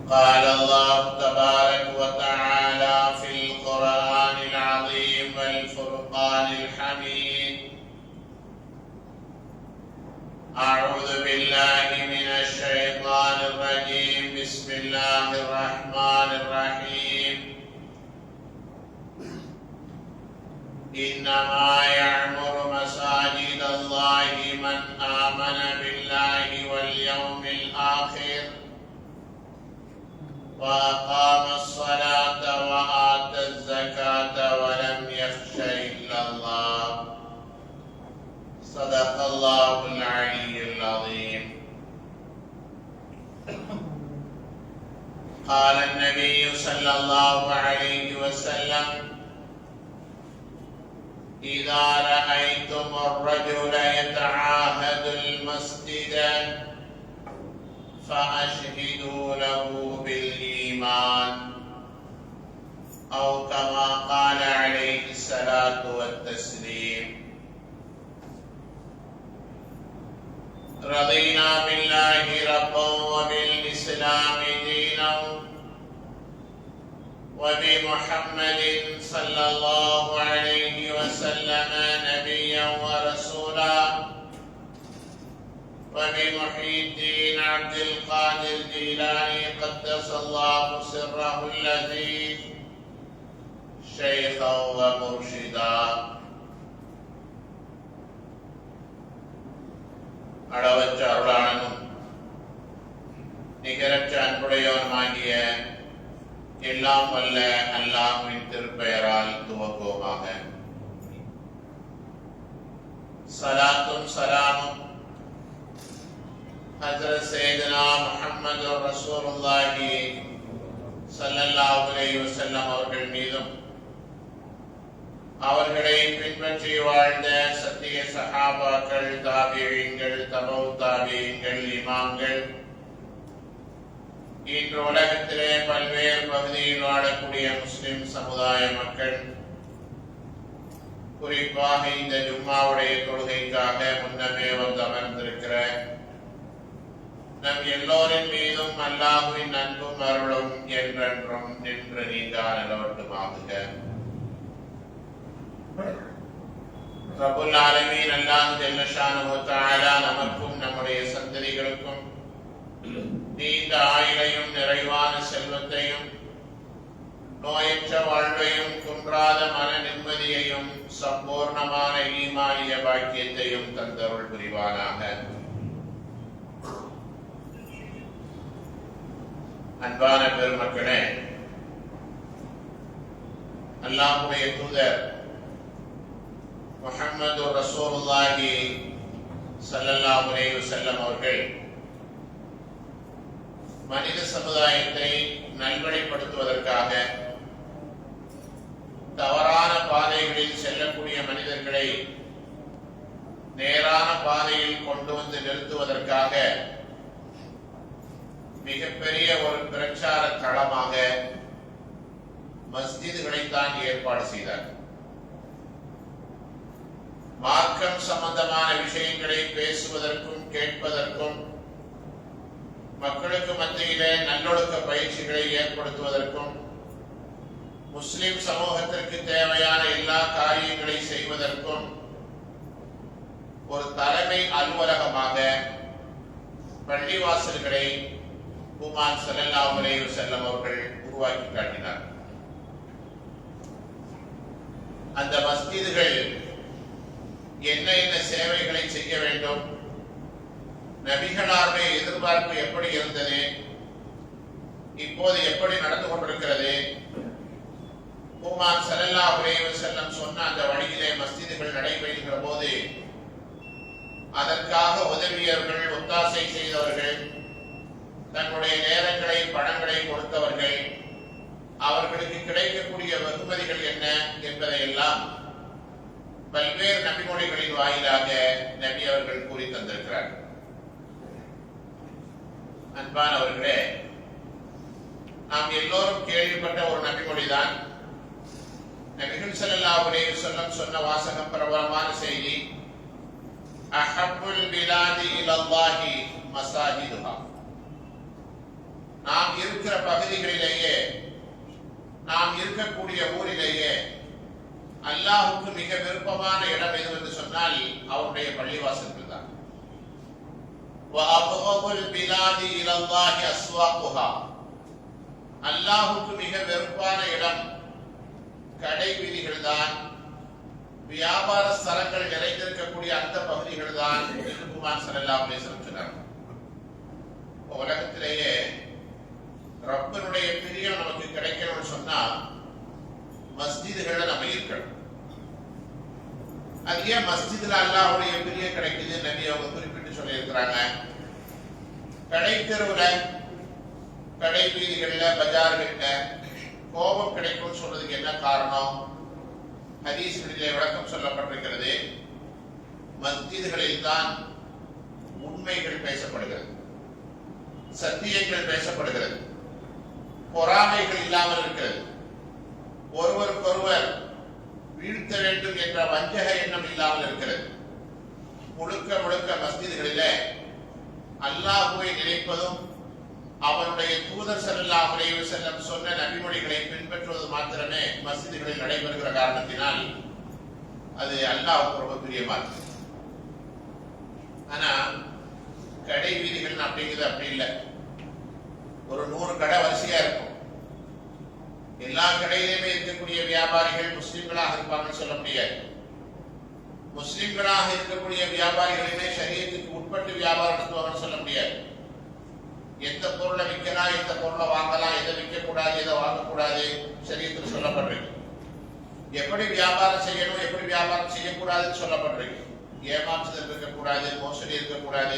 قال الله تبارك وتعالى في القرآن العظيم والفرقان الحميد: أعوذ بالله من الشيطان الرجيم. بسم الله الرحمن الرحيم. إنما يعمر مساجد الله من آمن بالله واليوم الآخر وأقام الصلاة وآتى الزكاة ولم يخش إلا الله. صدق الله العلي العظيم. قال النبي صلى الله عليه وسلم: إذا رأيتم الرجل يتعاهد المسجد فأشهدوا له بالإيمان، أو كما قال عليه الصلاة والتسليم. رضينا بالله ربا وبالإسلام دينا وبمحمد صلى الله عليه وسلم نبيا ورسولا وبمحي الدين عبد القادر الجيلاني قدس الله سره اللذيذ شيخا ومرشدا. அளவற்ற அருளாளனும் நிகரற்ற அன்புடையவனுமாகிய எல்லாம் வல்ல அல்லாஹ்வின் திருப்பெயரால் துவங்குவோமாக. ஸலாத்தும் ஸலாமும் ஹஜ்ரத் சையதுனா முஹம்மது ரசூலுல்லாஹி ஸல்லல்லாஹு அலைஹி வஸல்லம் அவர்கள் மீதும், அவர்களை பின்பற்றி வாழ்ந்த சத்திய சஹாபாக்கள், தாபிஈன்கள், தபவு தாபிஈன்கள், இமாம்கள், இன்று உலகத்திலே பல்வேறு பகுதியில் வாழக்கூடிய முஸ்லிம் சமுதாய மக்கள், குறிப்பாக இந்த ஜும்மாவுடைய தொழுகைக்காக முன்னமே வந்து அமர்ந்திருக்கிற நம் எல்லோரின் மீதும் அல்லாஹ்வின் அன்பும் அருளும் என்றென்றும் நின்று நீங்கா நிலவட்டுமாகுக. ரப்புல் ஆலமீன் அல்லாஹ் ஜல்ல ஷானுஹு வ தஆலா நமக்கும் நம்முடைய சந்ததிகளுக்கும் நீண்ட ஆயுளையும் நிறைவான செல்வத்தையும் நோயற்ற வாழ்வையும் குன்றாத மன நிம்மதியையும் சம்பூர்ணமான ஈமானிய பாக்கியத்தையும் தந்தருள் புரிவானாக. அன்பான பெருமக்களே, அல்லாஹ்வுடைய தூதர் முஹம்மது ரசூலுல்லாஹி ஸல்லல்லாஹு அலைஹி வஸல்லம் அவர்கள் மனித சமுதாயத்தை நல்வழிப்படுத்துவதற்காக தவறான பாதைகளில் செல்லக்கூடிய மனிதர்களை நேரான பாதையில் கொண்டு வந்து நிறுத்துவதற்காக மிகப்பெரிய ஒரு பிரச்சார களமாக மஸ்ஜிதுகளைத்தான் ஏற்பாடு செய்தார். மார்க்கம் சம்பந்தமான விஷயங்களை பேசுவதற்கும் கேட்பதற்கும், மக்களுக்கு மத்தியிலே நல்லொழுக்க பயிற்சிகளை ஏற்படுத்துவதற்கும், முஸ்லிம் சமூகத்திற்கு தேவையான எல்லா காரியங்களை செய்வதற்கும் ஒரு தலைமை அலுவலகமாக பள்ளிவாசல்களை பெருமான் ஸல்லல்லாஹு அலைஹி வஸல்லம் அவர்கள் உருவாக்கி காட்டினார். அந்த மஸ்ஜிதுகள் என்ன என்ன சேவைகளை செய்ய வேண்டும், நபிகளாருடைய எதிர்பார்ப்பு எப்படி இருந்தது, இப்போது எப்படி நடந்து கொண்டிருக்கிறது, பெருமான் ஸல்லல்லாஹு அலைஹி வஸல்லம் சொன்ன அந்த வழியிலே மஸ்ஜிதுகள் நடைபெறுகிற போது அதற்காக உதவியவர்கள், ஒத்தாசை செய்தவர்கள், தன்னுடைய நேரங்களை பணங்களை கொடுத்தவர்கள், அவர்களுக்கு கிடைக்கக்கூடிய வெகுமதிகள் என்ன என்பதை எல்லாம் பல்வேறு நபிமொழிகளின் வாயிலாக நபி அவர்கள் கூறி தந்திருக்கிறார். அன்பானவர்களே, நாம் எல்லோரும் கேள்விப்பட்ட ஒரு நபிமொழிதான். நபிகள் ஸல்லல்லாஹு அலைஹி வஸல்லம் சொன்ன வாசகம் பிரபலமான செய்தி, அஹப்புல் பிலாதி இலல்லாஹி மசாஜிதுஹா. நாம் இருக்கிற பகுதிகளிலேயே, நாம் இருக்கக்கூடிய ஊரிலேயே அல்லாஹுக்கு மிக விருப்பமான இடம் எது என்று சொன்னால் அவருடைய பள்ளிவாசல்கள் தான். அல்லாஹுக்கு மிக வெறுப்பான இடம் கடை வீதிகள் தான், வியாபார ஸ்தலங்கள் நிறைந்திருக்கக்கூடிய அந்த பகுதிகள் தான் என்று குமார் ஸல்லல்லாஹு அலைஹி வஸல்லம் சொன்னார். உலகத்திலேயே ரப்பனுடைய பிரியம் நமக்கு கிடைக்கணும்னு சொன்னா மஸ்ஜிதுகள்ல நம்ம இருக்கணும். அது ஏன் மஸ்ஜிதுல அல்லாஹ்வுடைய பிரியம் கிடைக்குது நபி அவங்க குறிப்பிட்டு சொல்லி இருக்கிறாங்க. கடை தெருவுல, கடை வீதிகள்ல, பஜார்கள்ல கோபம் கிடைக்கும் சொல்றதுக்கு என்ன காரணம்? ஹதீஸ்களிலே விளக்கம் சொல்லப்பட்டிருக்கிறது. மஸ்ஜிதுகளில் தான் உண்மைகள் பேசப்படுகிறது, சத்தியங்கள் பேசப்படுகிறது, பொறாமைகள் இல்லாமல் இருக்கிறது, ஒருவருக்கொருவர் வீழ்த்த வேண்டும் என்ற வஞ்சக எண்ணம் இல்லாமல் இருக்கிறது. முழுக்க முழுக்க மஸ்ஜிதுகளிலே அல்லாஹ்வை நினைப்பதும் அவனுடைய தூதர் ஸல்லல்லாஹு அலைஹி வஸல்லம் சொன்ன நபிமொழிகளை பின்பற்றுவது மாத்திரமே மஸ்ஜிதுகளில் நடைபெறுகிற காரணத்தினால் அது அல்லாஹ்வுக்கு ரொம்ப பிரியமானது. ஆனா கடை வீதிகள் அப்படிங்கிறது அப்படி இல்லை. ஒரு 100 கடை வரிசையா இருக்கும். எல்லா கடையிலுமே இருக்கக்கூடிய வியாபாரிகள் முஸ்லிம்களாக இருப்பாங்கன்னு சொல்ல முடியாது. முஸ்லிம்களாக இருக்கக்கூடிய வியாபாரிகளுமே ஷரியத்துக்கு உட்பட்டு வியாபாரம் நடத்துவாங்கன்னு சொல்ல முடியாது. எந்த பொருளை விற்கலாம், எந்த பொருளை வாங்கலாம், எதை விற்க கூடாது, எதை வாங்கக்கூடாது ஷரியத்துக்கு சொல்லப்படுறது. எப்படி வியாபாரம் செய்யணும், எப்படி வியாபாரம் செய்யக்கூடாதுன்னு சொல்லப்படுறது. ஏமாற்றுதல் இருக்கக்கூடாது, மோசடி இருக்கக்கூடாது,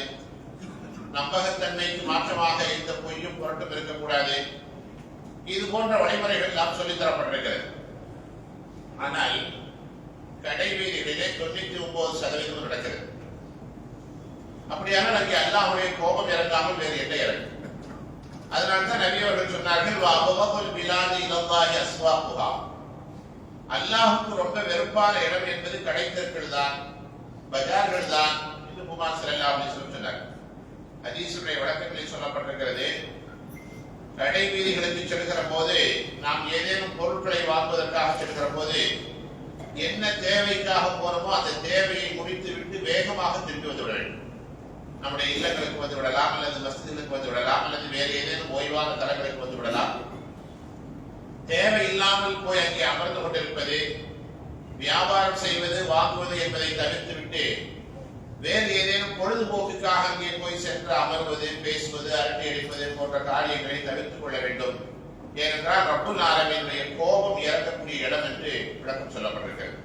நம்பகத்தன்மைக்கு மாற்றமாக எந்த பொய்யும் புரட்டும் இருக்கக்கூடாது. இது போன்ற வழிமுறைகள் எல்லாம் சொல்லித் தரப்பட்டிருக்கிறது. ஆனால் கடை வீதிகளிலே 99% நடக்கிறது. அப்படியான அங்கே அல்லாஹ்வுடைய கோபம் இறங்காமல் வேறு என்ன இறங்கும்? அதனால்தான் நபி அவர்கள் சொன்னார்கள், அல்லாஹுக்கு ரொம்ப வெறுப்பான இடம் என்பது கடை தெருக்கள் தான், பஜார்கள் தான் என்று குமார் ஸல்லல்லாஹு அலைஹி வஸல்லம் சொன்னார். ஹதீஸுடைய விளக்கங்களில் சொல்லப்பட்டிருக்கிறது. கடை வீதிகளுக்கு செல்கிற போது, நாம் ஏதேனும் பொருட்களை வாங்குவதற்காக செல்கிற போது என்ன தேவைக்காக போறோமோ அந்த தேவையை முடித்து விட்டு வேகமாக திரும்பி வந்து விட வேண்டும். நம்முடைய இல்லங்களுக்கு வந்து விடலாம், அல்லது மஸ்ஜிதுகளுக்கு வந்து விடலாம், அல்லது வேறு ஏதேனும் ஓய்வான தலங்களுக்கு வந்து விடலாம். தேவையில்லாமல் போய் அங்கே அமர்ந்து கொண்டிருப்பது, வியாபாரம் செய்வது, வாங்குவது என்பதை தவிர்த்து விட்டு வேறு ஏதேனும் பொழுதுபோக்குக்காக அங்கே போய் சென்று அமர்வது, பேசுவது, அரட்டை அடிப்பது போன்ற காரியங்களை தவிர்த்துக் கொள்ள வேண்டும். ஏனென்றால் ரப்புல் ஆலமீனுடைய கோபம் இறக்கக்கூடிய இடம் என்று விளக்கம் சொல்லப்பட்டிருக்கிறது.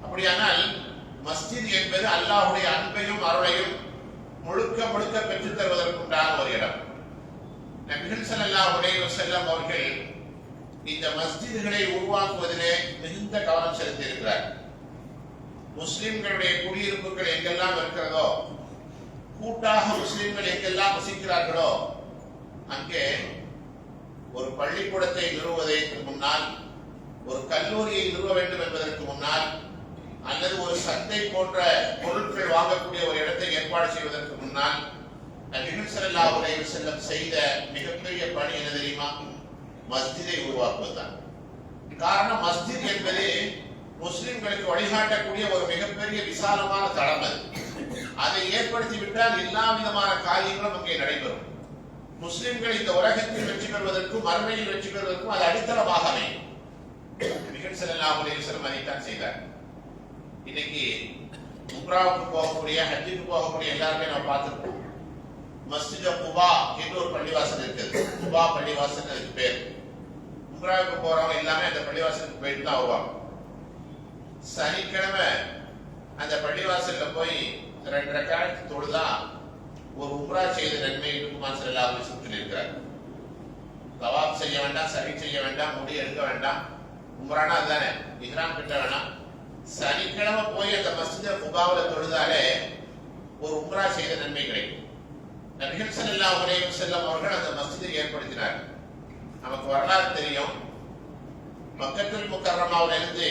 அப்படியானால் மஸ்ஜித் என்பது அல்லாஹ்வுடைய அன்பையும் அருளையும் முழுக்க முழுக்க பெற்றுத் தருவதற்குண்டான ஒரு இடம். நபிகள் ஸல்லல்லாஹு அலைஹி வஸல்லம் அவர்கள் இந்த மஸ்ஜிதுகளை உருவாக்குவதிலே மிகுந்த கவனம் செலுத்தி இருக்கிறார். முஸ்லிம்களுடைய குடியிருப்புகள் எங்கெல்லாம் இருக்கிறதோ, கூட்டாக முஸ்லிம்கள் எங்கெல்லாம் வசிக்கிறார்களோ, அங்கே ஒரு பள்ளிக்கூடத்தை நிறுவுவதற்கு முன்னால், ஒரு கல்லூரியை நிறுவ வேண்டும் என்பதற்கு முன்னால், அல்லது ஒரு சந்தை போன்ற பொருட்கள் வாங்கக்கூடிய ஒரு இடத்தை ஏற்பாடு செய்வதற்கு முன்னால் நபிகள் ஸல்லல்லாஹு அலைஹி வஸல்லம் செய்த மிகப்பெரிய பணி என்ன தெரியுமா? மஸ்ஜிதை உருவாக்குவதுதான். காரணம், மஸ்ஜித் என்பது முஸ்லிம்களுக்கு வழிகாட்டக்கூடிய ஒரு மிகப்பெரிய விசாலமான தளம். அது அதை ஏற்படுத்தி விட்டால் எல்லா விதமான காரியங்களும் அங்கே நடைபெறும். முஸ்லிம்கள் இந்த உலகத்தில் வெற்றி பெறுவதற்கும் மறுமையில் வெற்றி பெறுவதற்கும் அது அடித்தளமாக அமையும். நபிகள் ஸல்லல்லாஹு அலைஹி வஸல்லம் அதைத்தான் செய்தார். இன்னைக்கு உம்ராவுக்கு போகக்கூடிய, ஹஜ்ஜுக்கு போகக்கூடிய எல்லாருமே நம்ம பார்த்திருப்போம். மஸ்ஜித் குபா என்று ஒரு பள்ளிவாசல் இருக்குது. குபா பள்ளிவாசல் அதுக்கு பேர். உம்ராவுக்கு போறவங்க எல்லாமே அந்த பள்ளிவாசலுக்கு போயிட்டு தான் வருவாங்க. சனிக்கிழமை அந்த பள்ளிவாசல்ல போய் 2 ரக்காத் தொழுதா ஒரு உம்ரா செய்த நன்மை குமார் ஸல்லல்லாஹு அலைஹி வஸல்லம் சொல்லியிருக்கிறார். தவாப் செய்ய வேண்டாம், சரி செய்ய வேண்டாம், முடி எடுக்க வேண்டாம். உம்ரானா அதுதானே, இஹ்ராம் கட்ட வேண்டாம். சனிக்கிழமை போய் அந்த மஸ்ஜித் குபாவில் தொழுதாலே ஒரு உம்ரா செய்த நன்மை கிடைக்கும். நபிகள் ஸல்லல்லாஹு அலைஹி வஸல்லம் அவர்கள் அந்த மஸ்ஜிதை ஏற்படுத்தினார். நமக்கு வரலாறு தெரியும். மக்கத்துல் முக்கர்ரமாவில் இருந்து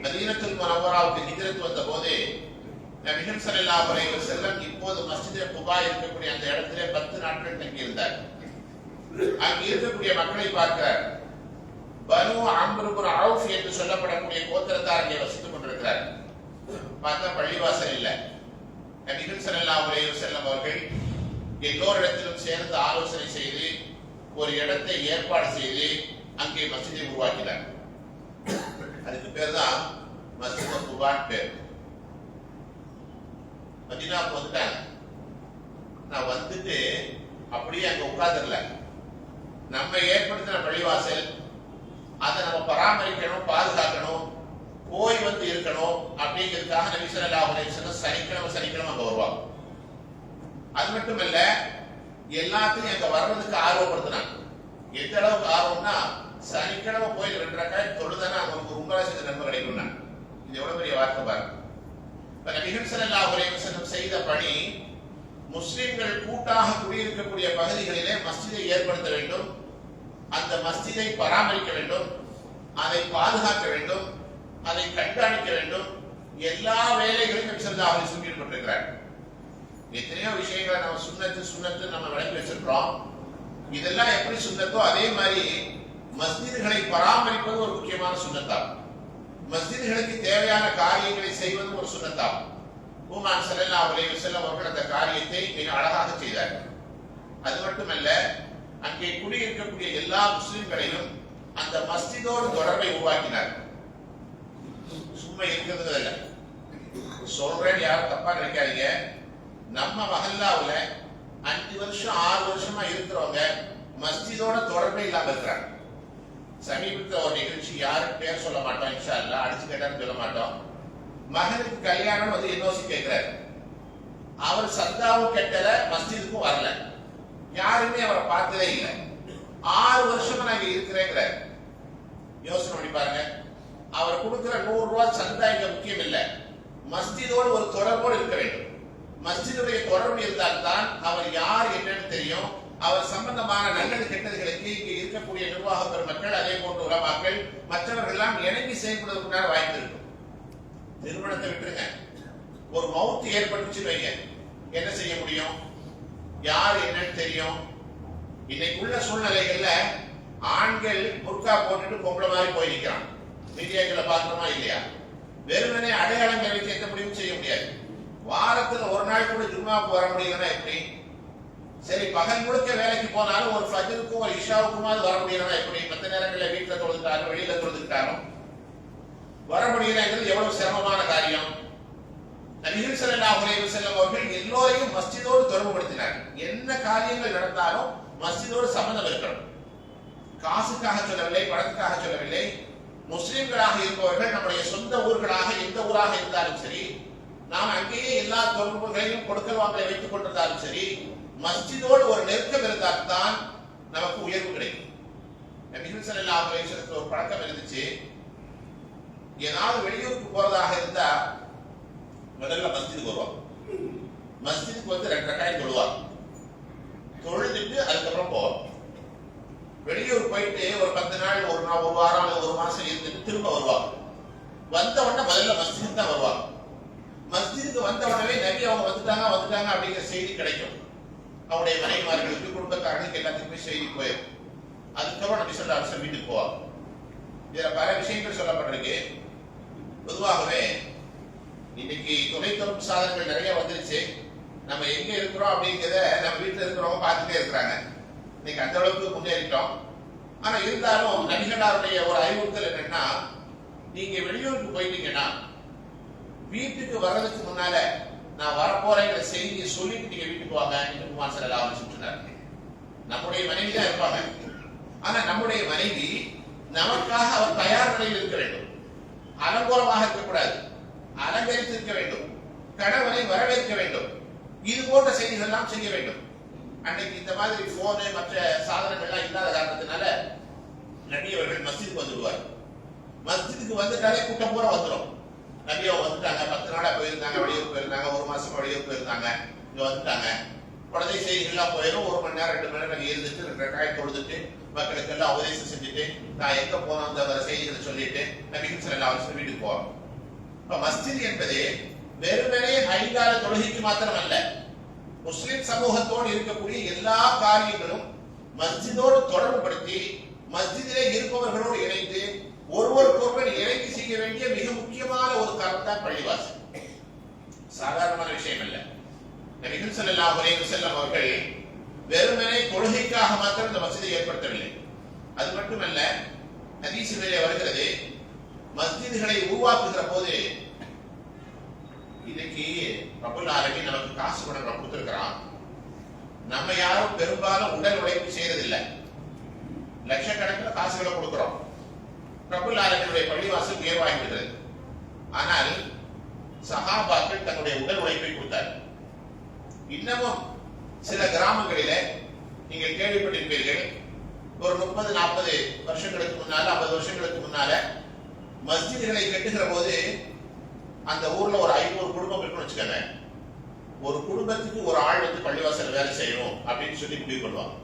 மதீனத்துல் முனவ்வராவுக்கு ஹிஜ்ரத் வந்த போது நபிகள் ஸல்லல்லாஹு அலைஹி வஸல்லம் இப்போது மஸ்ஜித் குபா இருக்கக்கூடிய அந்த இடத்திலே 10 நாட்கள் தங்கியிருந்தார். அங்கு இருக்கக்கூடிய மக்களை பார்க்கிறார். பனு அம்ர் இப்னு அவுஃப் என்று சொல்லப்படக்கூடிய கோத்திரத்தார் அங்கே வசித்துக் கொண்டிருக்கிறார். பார்த்தா பள்ளிவாசல் இல்லை. நபிகள் ஸல்லல்லாஹு அலைஹி வஸல்லம் அவர்கள் எல்லோரிடத்திலும் சேர்ந்து ஆலோசனை செய்து ஒரு இடத்தை ஏற்பாடு செய்து அங்கே மஸ்ஜிதை உருவாக்கினார். அதுக்கு பேர் தான் மஸ்ஜித் குபான் பேர். மதீனாவுக்கு வந்துட்டாங்க. நான் வந்துட்டு அப்படியே அங்க உட்கார்ந்துடல. நம்ம ஏற்படுத்தின பள்ளிவாசல், அதை நம்ம பராமரிக்கணும், பாதுகாக்கணும், போய் வந்து இருக்கணும் அப்படிங்கிறதுக்காக நபி ஸல்லல்லாஹு அலைஹி வஸல்லம் சனிக்கிழமை அங்க வருவாங்க. அது மட்டுமல்ல, எல்லாத்தையும் அங்க வர்றதுக்கு ஆர்வப்படுத்தினாங்க. எந்த அளவுக்கு ஆர்வம்னா, சனிக்கிழமை போய் 2 ரக்காத் தொழுதானா அவங்களுக்கு உங்களை செஞ்ச நன்மை கிடைக்கும்னா. இது எவ்வளவு பெரிய வார்த்தை பாருங்க. நபிகள் ஸல்லல்லாஹு அலைஹி வஸல்லம் செய்த பணி, முஸ்லிம்கள் கூட்டாக குடியிருக்கக்கூடிய பகுதிகளிலே மஸ்ஜிதை ஏற்படுத்த வேண்டும், அந்த மஸ்ஜிதை பராமரிக்க வேண்டும், அதை பாதுகாக்க வேண்டும், அதை கண்காணிக்க வேண்டும். எல்லா வேலைகளையும் நபி ஸல்லல்லாஹு அலைஹி வஸல்லம் ஈடுபட்டிருக்கிறார். எத்தனையோ விஷயங்களை நம்ம சுன்னத்து நம்ம விளக்கி வச்சிருக்கிறோம். இதெல்லாம் எப்படி சுன்னத்தோ அதே மாதிரி மஸ்ஜிதுகளை பராமரிப்பது ஒரு முக்கியமான சுன்னத்தாகும். மஸ்ஜிதுகளுக்கு தேவையான காரியங்களை செய்வது ஒரு சுன்னத்தாகும். பெருமானார் ஸல்லல்லாஹு அலைஹி வஸல்லம் அவர்கள் அந்த காரியத்தை மிக அழகாக செய்தார்கள். அது மட்டுமல்ல, அங்கே குடியிருக்கக்கூடிய எல்லா முஸ்லிம்களையும் அந்த மஸ்ஜிதோடு தொடர்பை உருவாக்கினார். சும்மா இருக்கிறது இல்லை சொல்றேன், யாரும் தப்பா நினைக்காதீங்க. நம்ம மஹல்லாவுல 5 வருஷம் 6 வருஷமா இருக்கிறவங்க மஸ்ஜிதோட தொடர்பே இல்லாம இருக்கிறாங்க. சமீபத்தில் ஒரு நிகழ்ச்சி, யாரும் பேர் சொல்ல மாட்டோம், இன்ஷா அல்லாஹ், அடிச்சு கேட்டான்னு சொல்ல மாட்டோம். மகனுக்கு கல்யாணம் வந்து என்ஓசி கேட்கிறாரு. அவர் சந்தாவும் கெட்டல, மஸ்ஜிதுக்கும் வரல, யாருமே அவரை பார்த்ததே இல்லை. 6 வருஷமா நான் இங்க இருக்கிறேங்கிறார். யோசனை பண்ணி பாருங்க. அவர் கொடுக்கிற 100 ரூபாய் சந்தா இங்க முக்கியம் இல்லை, மஸ்ஜிதோடு ஒரு தொடர்போடு இருக்க வேண்டும். மஸ்ஜிதுடைய தொடர்பு இருந்தால்தான் அவர் யார் என்னன்னு தெரியும். அவர் சம்பந்தமான நல்லது கெட்டதுகளுக்கு இங்க இருக்கக்கூடிய நிர்வாக பெருமக்கள், அதே போன்ற உலமாக்கள், மற்றவர்கள் எல்லாம் இணங்கி செயல்படுவதற்கான வாய்ப்பு இருக்கும். நிறுவனத்தை விட்டுருங்க, ஒரு மவுத் ஏற்பட்டுச்சு வைங்க, என்ன செய்ய முடியும்? யார் என்னன்னு தெரியும். இன்னைக்குள்ள சூழ்நிலைகள்ல ஆண்கள் புர்கா போட்டுட்டு பொம்பளை மாதிரி போய் நிற்கிறான். மீடியாக்களை பார்க்கணுமா இல்லையா? வெறுமனே அடையாளம் வச்சு எந்த முடிவும் செய்ய முடியாது. வாரத்துல ஒரு நாள் கூட ஜும்மாவுக்கு வர முடியலன்னா எப்படி? சரி, பகல் முழுக்க வேலைக்கு போனாலும் ஒரு ஃபஜ்ருக்கும் ஒரு இஷாவுக்குமாவது வர முடியலன்னா எப்படி? மற்ற நேரங்களில் வீட்டுல தொழுதுட்டாலும் வெளியில தொழுதுட்டாலும் வர முடியலங்கிறது எவ்வளவு சிரமமான காரியம். நபிகள் ஸல்லல்லாஹு அலைஹி வஸல்லம் அவர்கள் எல்லோரையும் மஸ்ஜிதோடு தொடர்புபடுத்தினார். என்ன காரியங்கள் நடந்தாலும் மஸ்ஜிதோடு சம்பந்தம் இருக்கணும். காசுக்காக சொல்லவில்லை, பணத்துக்காக சொல்லவில்லை. முஸ்லிம்களாக இருப்பவர்கள் நம்முடைய சொந்த ஊர்களாக எந்த ஊராக இருந்தாலும் சரி, நாம் அங்கேயே எல்லா தொடர்புகளையும் கொடுக்கல் வாங்கலை வைத்துக் கொண்டிருந்தாலும் சரி, மஸ்ஜிதோடு ஒரு நெருக்கம் இருந்தால்தான் நமக்கு உயர்வு கிடைக்கும். நபிகள் ஸல்லல்லாஹு அலைஹி வஸல்லம் ஒரு பழக்கம் இருந்துச்சு. ஏதாவது வெளியூருக்கு போறதாக இருந்தா முதல்ல மஸ்ஜிதுக்கு வருவாங்க. மஸ்ஜிதுக்கு வந்து 2 ரக்காத் தொழுவாங்க. தொழுதுட்டு அதுக்கப்புறம் போவாங்க. வெளியூர் போயிட்டு ஒரு 10 நாள், ஒரு வாரம், ஒரு மாசம் இருந்துட்டு திரும்ப வருவாங்க. வந்த உடனே முதல்ல மஸ்ஜிதுக்கு தான் வருவாங்க. மஸ்ஜிதுக்கு வந்த உடனே நபி அவங்க வந்துட்டாங்க அப்படிங்கிற செய்தி கிடைக்கும். அவருடைய மனைவிமார்களுக்கு, குடும்பத்தார்களுக்கு எல்லாத்துக்குமே செய்தி போயிடும். அதுக்கப்புறம் நபி ஸல்லல்லாஹு அலைஹி வஸல்லம் வீட்டுக்கு போவாங்க. இதுல பல விஷயங்கள் சொல்லப்பட்டிருக்கு. பொதுவாகவே இன்னைக்கு தொலைத்தொடர்பு சாதனங்கள் நிறைய வந்துருச்சு. நம்ம எங்க இருக்கிறோம் அப்படிங்கிறத நம்ம வீட்டுல இருக்கிறவங்க பார்த்துட்டே இருக்கிறாங்க. இன்னைக்கு அந்த அளவுக்கு முன்னேறிட்டோம். ஆனா இருந்தாலும் நபிகளாருடைய ஒரு அறிவுறுத்தல் என்னன்னா, நீங்க வெளியூருக்கு போயிட்டீங்கன்னா வீட்டுக்கு வர்றதுக்கு முன்னால நான் வரப்போறேங்கிற செய்தியை சொல்லிட்டு நீங்க வீட்டுக்கு வாங்க. பெருமானார் ஸல்லல்லாஹு அலைஹி வஸல்லம் சொன்னார். நம்முடைய மனைவி தான் இருப்பாங்க. ஆனா நம்முடைய மனைவி நமக்காக அவர் தயார் நிலையில் இருக்க வேண்டும். அலங்கோலமாக இருக்கக்கூடாது, அலங்கரித்து இருக்க வேண்டும். கணவனை வரவேற்க வேண்டும். இது போன்ற செய்திகள் எல்லாம் செய்ய வேண்டும். அன்னைக்கு இந்த மாதிரி போனு மற்ற சாதனங்கள்லாம் இல்லாத காரணத்தினால நபி அவர்கள் மஸ்ஜிதுக்கு வந்துடுவார். மஸ்ஜிதுக்கு வந்துட்டாலே கூட்டம் பூரா வந்துடும். நபி அவங்க வந்துட்டாங்க, 10 நாளா போயிருந்தாங்க, வெளியூர் போயிருந்தாங்க, ஒரு மாசம் வெளியூர் போயிருந்தாங்க, இங்க வந்துட்டாங்க. உடனே செய்திகள்லாம் போயிடும். 1 மணி நேரம் 2 மணி நேரம் இருந்துட்டு 2 ரக்காத் தொழுதுட்டு மக்களுக்கு எல்லாம் உபதேசம் செஞ்சுட்டு நான் எங்க போனோம் அந்த செய்திகளை சொல்லிட்டு நபிகள் ஸல்லல்லாஹு அலைஹி வஸல்லம் வீட்டுக்கு போவோம். இப்ப மஸ்ஜித் என்பது வெறுமனே ஐங்கால தொழுகைக்கு மாத்திரம் அல்ல, முஸ்லிம் சமூகத்தோடு இருக்கக்கூடிய எல்லா காரியங்களும் மஸ்ஜிதோடு தொடர்புபடுத்தி மஸ்ஜிதிலே இருப்பவர்களோடு இணைந்து ஒருவருக்கொருவர் இணைந்து செய்ய வேண்டிய மிக முக்கியமான ஒரு காரணம் தான் பள்ளிவாசல். சாதாரணமான விஷயம் அல்ல. நபிகள் ஸல்லல்லாஹு அலைஹி வஸல்லம் அவர்கள் வெறுமனே தொழுகைக்காக மாத்திரம் இந்த மஸ்ஜிதை ஏற்படுத்தவில்லை. அது மட்டுமல்ல, ஹதீஸிலே வருகிறது, மஸ்ஜிதுகளை உருவாக்குகிற போது இன்னைக்கு ரப்பல் ஆலமீன் நமக்கு காசு பணம் கொடுத்திருக்கிறான். நம்ம யாரும் பெரும்பாலும் உடல் உழைப்பு செய்யறதில்லை. லட்சக்கணக்கில் காசுகளை கொடுக்கிறோம். ரப்பல் ஆலமீனுடைய பள்ளிவாசல் உயர்வாகி விடுகிறது. ஆனால் சஹாபாக்கள் தன்னுடைய உடல் உழைப்பை கொடுத்தார். இன்னமும் சில கிராமங்களிலே நீங்கள் கேள்விப்பட்டிருப்பீர்கள், ஒரு 30-40 வருஷங்களுக்கு முன்னால, 50 வருஷங்களுக்கு முன்னால மஸ்ஜிதுகளை கட்டுகிற போது அந்த ஊர்ல ஒரு 500 குடும்பம் இருக்குன்னு வச்சுக்கோங்க. ஒரு குடும்பத்துக்கு ஒரு ஆள் வந்து பள்ளிவாசல் வேலை செய்யணும் அப்படின்னு சொல்லி முடிவு பண்ணுவாங்க.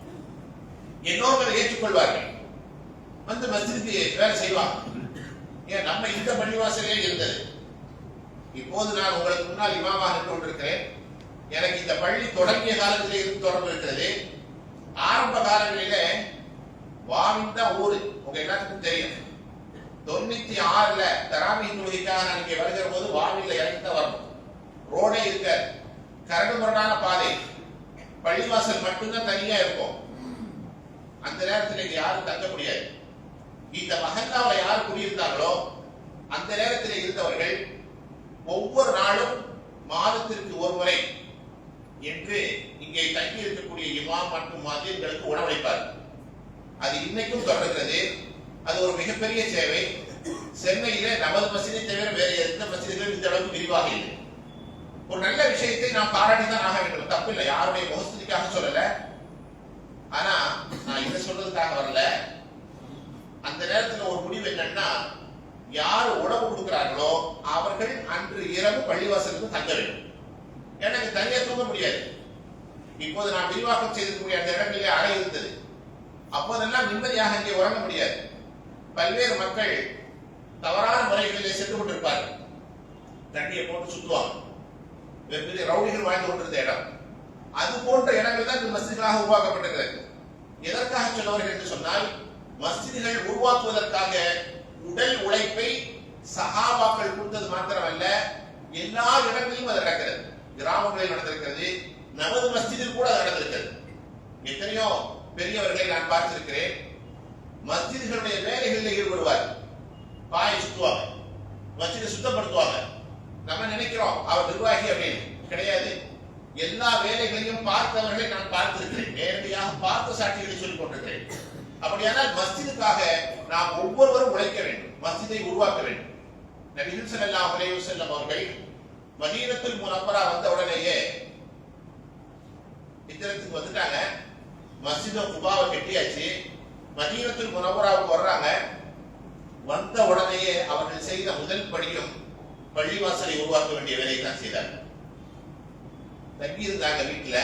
இன்னொருவரை ஏற்றுக்கொள்வார்கள், வந்து மஸ்ஜிதுக்கு வேலை செய்வாங்க. ஏன் நம்ம இந்த பள்ளிவாசலே இருந்தது. இப்போது நான் உங்களுக்கு முன்னால் இமாமாக இருந்து கொண்டிருக்கிறேன். எனக்கு இந்த பள்ளி தொடங்கிய காலத்திலே இருந்து தொடர்பு இருக்கிறது. ஆரம்ப காலங்களிலே வாவின் தான் ஊரு, உங்க எல்லாத்துக்கும் தெரியும். 96ல தராவி தொழுகைக்காக நான் இங்கே வருகிற போது வாவில இறங்கி தான் வரணும். ரோடே இருக்க, கரடு முரடான பாதை, பள்ளிவாசல் மட்டும்தான் தனியா இருக்கும். அந்த நேரத்தில் இங்க யாரும் தங்க முடியாது. இந்த மஹல்லாவில் யார் குடியிருந்தாங்களோ அந்த நேரத்தில் இருந்தவர்கள் ஒவ்வொரு நாளும் மாதத்திற்கு ஒரு முறை என்று இங்கே தங்கி இருக்கக்கூடிய இமாம் மற்றும் மஸ்ஜித்களுக்கு உணவளிப்பார். அது இன்னைக்கும் தொடர்கிறது. அது ஒரு மிகப்பெரிய சேவை. சென்னையில நமது மஸ்ஜிதை தவிர வேற எந்த மஸ்ஜிதிலும் இந்த அளவுக்கு விரிவாக இல்லை. ஒரு நல்ல விஷயத்தை நாம் பாராட்டிதான் ஆக வேண்டும். தப்பு இல்லை, யாருடைய முகஸ்துதிக்காக சொல்லல. ஆனா நான் இதை சொல்றதுக்காக வரல. அந்த நேரத்தில் ஒரு முடிவு என்னன்னா, யார் உணவு கொடுக்கிறார்களோ அவர்கள் அன்று இரவு பள்ளிவாசலுக்கு தங்க வேண்டும். எனக்கு தனியா தூங்க முடியாது. இப்போது நான் விரிவாக்கம் செய்திருக்கக்கூடிய அந்த இடங்களிலே அறை இருந்தது. அப்போதெல்லாம் நிம்மதியாக இங்கே உறங்க முடியாது. பல்வேறு மக்கள் தவறான முறைகளிலே சென்று கொண்டிருப்பார்கள். தண்ணியை போட்டு சுத்துவாங்க. வெவ்வேறு ரவுடிகள் வாழ்ந்து கொண்டிருந்த இடம். அது போன்ற இடங்கள் தான் இந்த மஸ்ஜிதுகளாக உருவாக்கப்பட்டிருக்கிறது. எதற்காக சொல்லுவார்கள் என்று சொன்னால், மஸ்ஜிதுகள் உருவாக்குவதற்காக உடல் உழைப்பை சஹாபாக்கள் கொடுத்தது மாத்திரமல்ல, எல்லா இடங்களிலும் அது நடக்கிறது. கிராமங்களில் நடந்திருக்கிறது, நமது மஸ்ஜிதில் கூட அது நடந்திருக்கிறது. எத்தனையோ பெரியவர்களை நான் பார்த்திருக்கிறேன். மஸ்ஜிதுகளுடைய வேலைகளில் ஈடுபடுவார். பாயை சுத்துவாங்க, மஸ்ஜிதை சுத்தப்படுத்துவாங்க. நம்ம நினைக்கிறோம் அவர் நிர்வாகி அப்படின்னு. கிடையாது. எல்லா வேலைகளையும் பார்த்தவர்களை நான் பார்த்திருக்கிறேன். நேரடியாக பார்த்த சாட்சிகளை சொல்லிக் கொண்டிருக்கிறேன். அப்படியானால் மஸ்ஜிதுக்காக நாம் ஒவ்வொருவரும் உழைக்க வேண்டும், மஸ்ஜிதை உருவாக்க வேண்டும். நபிகள் ஸல்லல்லாஹு அலைஹி வஸல்லம் அவர்கள் மதீனத்துல் முனவ்வரா வந்த உடனேயே ஹிஜ்ரத்துக்கு வந்துட்டாங்க. மஸ்ஜித் குபாவை கட்டியாச்சு. மதீனத்துல் முனவ்வராவுக்கு வர்றாங்க. வந்த உடனேயே அவர்கள் செய்த முதல் படியும் பள்ளிவாசலை உருவாக்க வேண்டிய வேலையை தான் செய்தார்கள். தங்கி இருந்தாங்க வீட்டுல.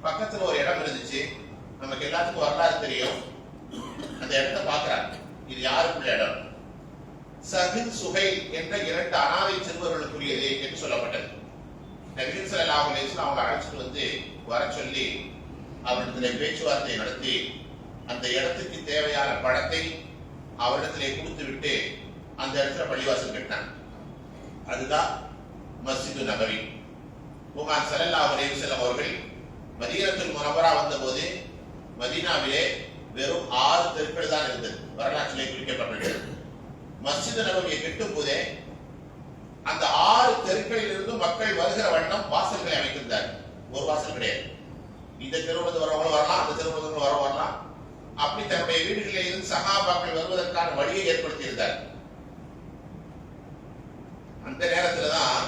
பக்கத்துல ஒரு இடம் இருந்துச்சு. நமக்கு எல்லாத்துக்கும் வரலாறு தெரியும். அந்த இடத்தை பாக்குறாங்க. இது யாருக்குள்ள இடம்? சஹில் சுஹைல் என்ற 2 அனாதை சிறுவர்களுக்குரியது என்று சொல்லப்பட்டது. நபிகள் ஸல்லல்லாஹு அலைஹி வஸல்லம் அவங்க அழைச்சிட்டு வந்து வர சொல்லி அவரிடத்திலே பேச்சுவார்த்தை நடத்தி அந்த இடத்துக்கு தேவையான பணத்தை அவரிடத்திலே கொடுத்து விட்டு அந்த இடத்துல பள்ளிவாசல் கட்டினாங்க. அதுதான் மஸ்ஜிது நபவி. முஹம்மது ஸல்லல்லாஹு அலைஹி வஸல்லம் அவர்கள் மதீனத்துல் முனவ்வரா வந்த போது மதீனாவிலே வெறும் 6 தெருக்கள் தான் இருந்தது. வரலாற்றிலே குறிக்கப்பட்டிருக்கிறது. மஸ்ஜிது நபவியை கட்டும் போதே அந்த 6 தெருக்களில் இருந்து மக்கள் வருகிற வண்ணம் வாசல்களை அமைத்திருந்தார்கள். ஒரு வாசல் கிடையாது. இந்த தெருவில் வரவங்களும் வரலாம், அந்த தெருவில் வரலாம். அப்படி தன்னுடைய வீடுகளில் இருந்து சஹாபாக்கள் வருவதற்கான வழியை ஏற்படுத்தி இருந்தார். அந்த நேரத்துலதான்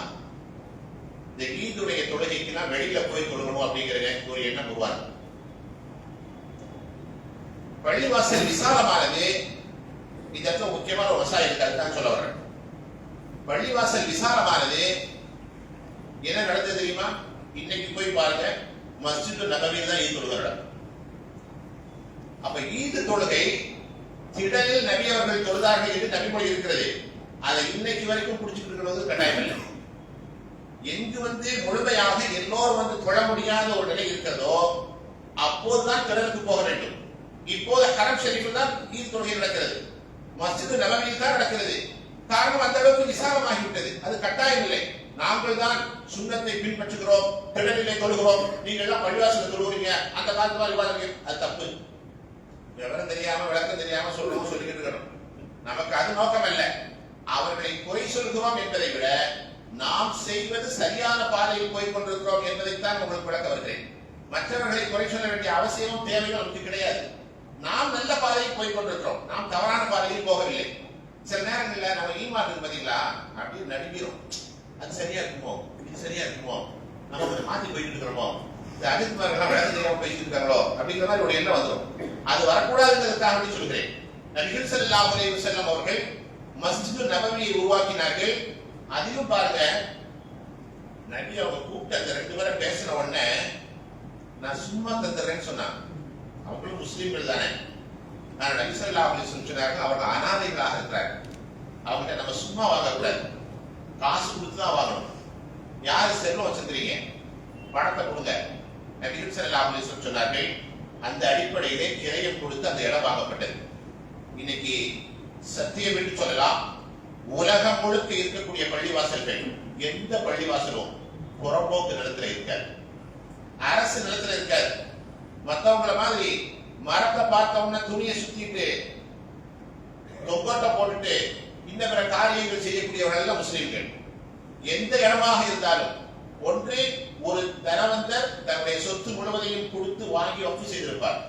இந்த ஈதுடைய தொழுகைக்கு நான் வெளியில போய் தொழுகணும் அப்படிங்கிற ஒரு எண்ணம் உருவாது. பள்ளிவாசல் விசாலமானது. இந்த இடத்துல முக்கியமான ஒரு வசா இருக்காது சொல்ல வர்றேன். பள்ளிவாசல் விசாலமானது. என்ன நடந்தது தெரியுமா? இன்னைக்கு போய் பாருங்க, மஸ்ஜிது நபவியில் தான் ஈது தொழுகிறார். அப்ப ஈது தொழுகை திடலில் நபி அவர்கள் தொழுதார்கள் என்று நபிமொழி இருக்கிறது. அதை இன்னைக்கு வரைக்கும் பிடிச்சிட்டு இருக்கிறது கட்டாயம் இல்லை. எங்கு முழுமையாக எல்லோரும் தொழ முடியாத ஒரு நிலை இருக்கிறதோ அப்போ அப்போதுதான் கிணறுக்கு போக வேண்டும். இப்போது ஹரம் ஷெரீஃபில் தான் ஈத் தொழுகை நடக்கிறது, மஸ்ஜித் நபவியில் தான் நடக்கிறது. காரணம் அந்த அளவுக்கு விசாலமாகிவிட்டது. அது கட்டாயம் இல்லை. நாங்கள் தான் சுண்ணத்தை பின்பற்றுகிறோம், திடலிலே தொழுகிறோம், நீங்க எல்லாம் பள்ளிவாசல தொழுகிறீங்க, அந்த காலத்து மாதிரி வாழ்க்கை, அது தப்பு. விவரம் தெரியாம விளக்கம் தெரியாம சொல்றோம், சொல்லிக்கிட்டு இருக்கிறோம். நமக்கு அது நோக்கம் அல்ல. அவர்களை குறை சொல்கிறோம் என்பதை விட நாம் செய்வது சரியான பாதையில் போய் கொண்டிருக்கிறோம் என்பதைத்தான் உங்களுக்கு விளக்க வருகிறேன். மற்றவர்களை குறை சொல்ல வேண்டிய அவசியமும் தேவையும் நமக்கு கிடையாது. நாம் நல்ல பாதையில் போய் கொண்டிருக்கிறோம், நாம் தவறான பாதையில் போகவில்லை. சில நேரங்கள்ல நம்ம ஈமான் பாத்தீங்களா அப்படின்னு நடிக்கிறோம், அது சரியா இருக்குமோ, இது சரியா இருக்குமோ, நம்ம கொஞ்சம் மாத்தி போயிட்டு இருக்கிறோமோ, இந்த அஜித்மார்கள்லாம் விளக்க தெரியாம பேசிட்டு இருக்காங்களோ அப்படிங்கிற மாதிரி ஒரு எண்ணம் வந்துடும். அது வரக்கூடாதுங்கிறதுக்காக சொல்கிறேன். நபிகள் ஸல்லல்லாஹு அலைஹி வஸல்லம் அவர்கள் மஸ்ஜித் நபவியை உருவாக்கினார்கள். அதிலும் பாருங்க, நபி அவங்க கூப்பிட்டு அந்த 2 பேரை பேசுற உடனே நான் சும்மா தந்துடுறேன்னு சொன்னாங்க. அவங்களும் முஸ்லீம்கள் தானே. நான் நபி ஸல்லல்லாஹு அலைஹி வஸல்லம் சொன்னாங்க, அவர்கள் அனாதைகளாக இருக்கிறாங்க, அவங்ககிட்ட நம்ம சும்மா வாங்கக்கூடாது, காசு கொடுத்து தான் வாங்கணும். யாரு செல்வம் வச்சிருக்கிறீங்க, பணத்தை கொடுங்க. நபிகள் ஸல்லல்லாஹு அலைஹி வஸல்லம் சொன்னார்கள். அந்த அடிப்படையிலே கிரயம் கொடுத்து அந்த இடம் வாங்கப்பட்டது. இன்னைக்கு சத்தியம் என்று சொல்லலாம், உலகம் முழுக்க இருக்கக்கூடிய பள்ளிவாசல்கள் எந்த பள்ளிவாசலும் புறம்போக்கு நிலத்துல இருக்காது, அரசு நிலத்துல இருக்காது. மற்றவங்கள மாதிரி மரத்தை பார்த்தவன துணியை சுத்திட்டு தொங்கோட்டை போட்டுட்டு இந்த பிற காரியங்கள் செய்யக்கூடியவர்கள் எல்லாம் முஸ்லிம்கள். எந்த இடமாக இருந்தாலும் ஒன்று ஒரு தனவந்தர் தன்னுடைய சொத்து முழுவதையும் கொடுத்து வாங்கி வக்ஃப் செய்திருப்பார்,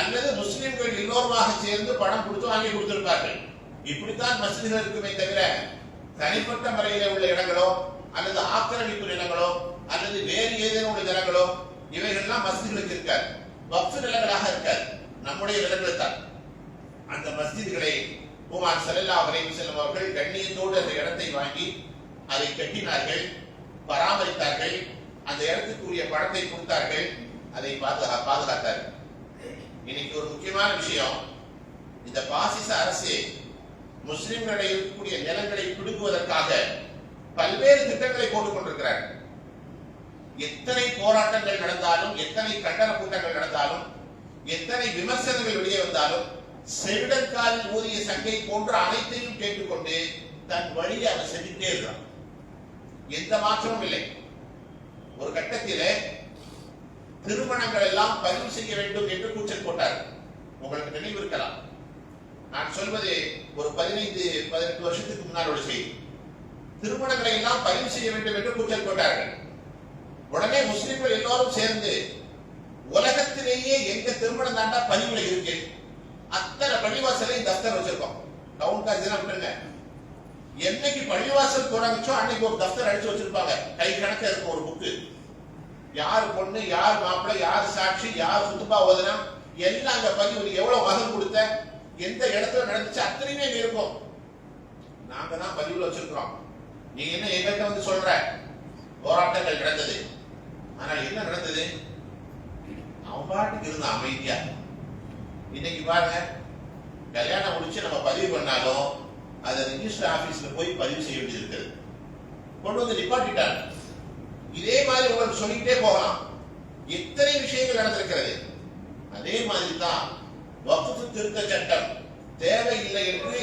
அல்லது முஸ்லிம்கள் எல்லோருமாக சேர்ந்து பணம் கொடுத்து வாங்கி கொடுத்திருப்பார்கள். இப்படித்தான் மஸ்ஜிதுகள் இருக்குமே தவிர தனிப்பட்ட முறையில உள்ள இடங்களோ அல்லது ஆக்கிரமிப்பு நிலங்களோ அல்லது வேறு ஏதேனும் உள்ள நிலங்களோ இவைகள்லாம் மஸ்ஜிதுகளுக்கு இருக்காது, வக்ஃப் நிலங்களாக இருக்காது, நம்முடைய நிலங்கள் தான். அந்த மஸ்ஜிதுகளை உமர் ஸல்லல்லாஹு அலைஹி வஸல்லம் அவர்கள் கண்ணியத்தோடு அந்த இடத்தை வாங்கி அதை கட்டினார்கள், பராமரித்தார்கள், அந்த இடத்துக்குரிய பணத்தை கொடுத்தார்கள், அதை பாதுகாத்தார்கள். இன்னைக்கு ஒரு முக்கியமான விஷயம், இந்த பாசிச அரசு முஸ்லிம்களிடையே இருக்கக்கூடிய நிலங்களை பிடுங்குவதற்காக பல்வேறு திட்டங்களை போட்டுக் கொண்டிருக்கிறார்கள். எத்தனை போராட்டங்கள் நடந்தாலும், எத்தனை கண்டன கூட்டங்கள் நடந்தாலும், எத்தனை விமர்சனங்கள் வெளியே வந்தாலும் செவிடற்காலில் ஊதிய சங்கை போன்ற அனைத்தையும் கேட்டுக்கொண்டு தன் வழியை அவன் செஞ்சுட்டே இருக்கிறான். எந்த மாற்றமும் இல்லை. ஒரு கட்டத்திலே திருமணங்கள் எல்லாம் பதிவு செய்ய வேண்டும் என்று கூச்சல் போட்டார். உங்களுக்கு நினைவு இருக்கலாம். நான் சொல்வது ஒரு 15-18 வருஷத்துக்கு முன்னால் ஒரு செய்தி. திருமணங்களை எல்லாம் பதிவு செய்ய வேண்டும் என்று கூச்சல் போட்டார்கள். உடனே முஸ்லிம்கள் எல்லோரும் சேர்ந்து உலகத்திலேயே எங்க திருமணம் தாண்டா பதிவுல இருக்கு, அத்தனை பள்ளிவாசலை தஃப்தர் வச்சிருக்கோம். டவுன் காலேஜ் விட்டுருங்க, என்னைக்கு பள்ளிவாசல் தொடங்குச்சோ அன்னைக்கு ஒரு தஃப்தர் அடிச்சு வச்சிருப்பாங்க. கை கணக்க இருக்கும் ஒரு புக்கு. யார் பொண்ணு, யார் மாப்பிள்ளை, யார் சாட்சி, யார் சுத்துப்பா ஓதனம் எல்லாம் அங்க பதிவு. எவ்வளவு மகன் கொடுத்த, எந்த இடத்துல நடந்துச்சு அத்தனையுமே இருக்கும். நாங்க தான் பதிவுல வச்சிருக்கிறோம். நீங்க என்ன எங்கிட்ட வந்து சொல்ற போராட்டங்கள் நடந்தது, ஆனால் என்ன நடந்தது? அவன் பாட்டுக்கு இருந்த அமைதியா. இன்னைக்கு பாருங்க, கல்யாணம் முடிச்சு நம்ம பதிவு பண்ணாலும் அதை ரிஜிஸ்டர் ஆபீஸ்ல போய் பதிவு செய்ய வேண்டியது இருக்குது. கொண்டு வந்து நிப்பாட்டிட்டாங்க. இதே மாதிரி உங்களுக்கு சொல்லிக்கிட்டே போகலாம். எத்தனை விஷயங்கள் நடந்திருக்கிறது. அதே மாதிரி தான் வக்ஃப் திருத்த சட்டம் தேவையில்லை என்று